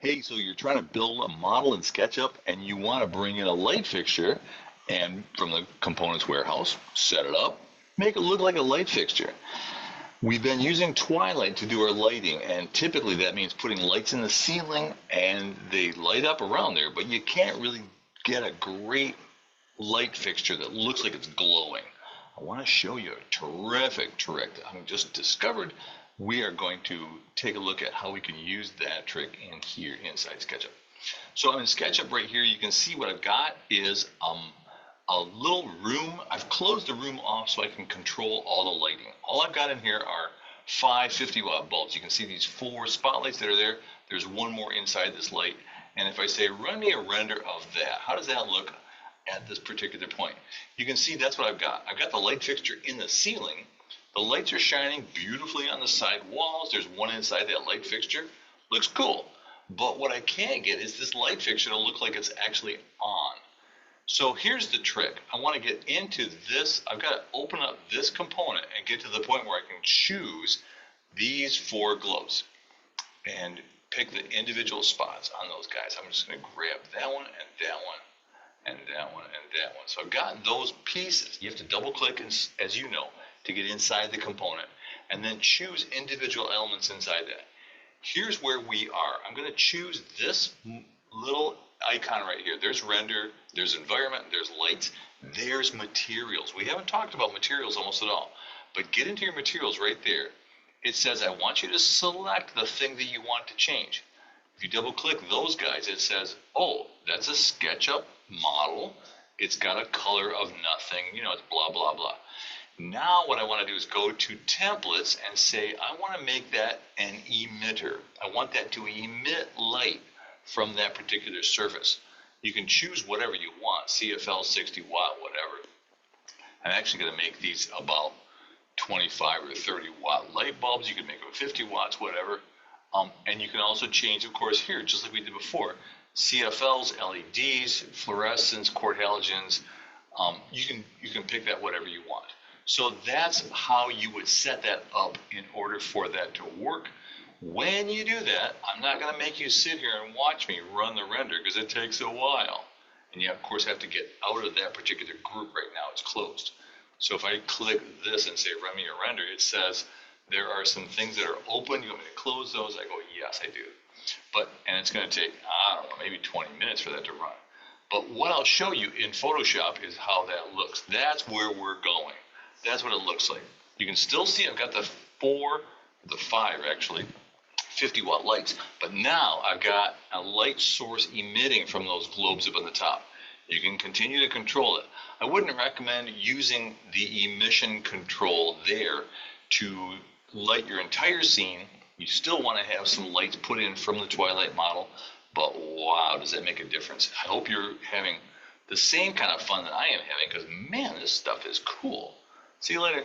Hey, so you're trying to build a model in SketchUp and you want to bring in a light fixture and from the components warehouse, set it up, make it look like a light fixture. We've been using Twilight to do our lighting, and typically that means putting lights in the ceiling and they light up around there, but you can't really get a great light fixture that looks like it's glowing. I want to show you a terrific trick that I just discovered. We are going to take a look at how we can use that trick in here inside SketchUp. So I'm in SketchUp right here. You can see what I've got is a little room. I've closed the room off so I can control all the lighting. All I've got in here are 5 50-watt bulbs. You can see these 4 spotlights that are there. There's one more inside this light. And if I say, run me a render of that, how does that look at this particular point? You can see that's what I've got. I've got the light fixture in the ceiling. The lights are shining beautifully on the side walls. There's one inside that light fixture. Looks cool. But what I can't get is this light fixture to look like it's actually on. So here's the trick. I want to get into this. I've got to open up this component and get to the point where I can choose these 4 globes and pick the individual spots on those guys. I'm just going to grab that one and that one and that one and that one. So I've got those pieces. You have to double click, as you know, to get inside the component and then choose individual elements inside that. Here's where we are. I'm going to choose this little icon right here. There's render, there's environment, there's lights, there's materials. We haven't talked about materials almost at all, but get into your materials right there. It says I want you to select the thing that you want to change. If you double click those guys, it says, oh, that's a SketchUp model. It's got a color of nothing, you know, it's blah, blah, blah. Now what I want to do is go to templates and say I want to make that an emitter. I want that to emit light from that particular surface. You can choose whatever you want, CFL, 60 watt, whatever. I'm actually going to make these about 25 or 30 watt light bulbs. You can make them 50 watts, whatever. And you can also change, of course, here, just like we did before, CFLs, LEDs, fluorescents, quart halogens. You can pick that whatever you want. So that's how you would set that up in order for that to work. When you do that, I'm not going to make you sit here and watch me run the render because it takes a while. And you, of course, have to get out of that particular group right now. It's closed. So if I click this and say run me a render, it says there are some things that are open. You want me to close those? I go, yes, I do. And it's going to take, I don't know, maybe 20 minutes for that to run. But what I'll show you in Photoshop is how that looks. That's where we're going. That's what it looks like. You can still see I've got the 5 actually, 50-watt lights. But now I've got a light source emitting from those globes up on the top. You can continue to control it. I wouldn't recommend using the emission control there to light your entire scene. You still want to have some lights put in from the Twilight model. But wow, does that make a difference? I hope you're having the same kind of fun that I am having because, man, this stuff is cool. See you later.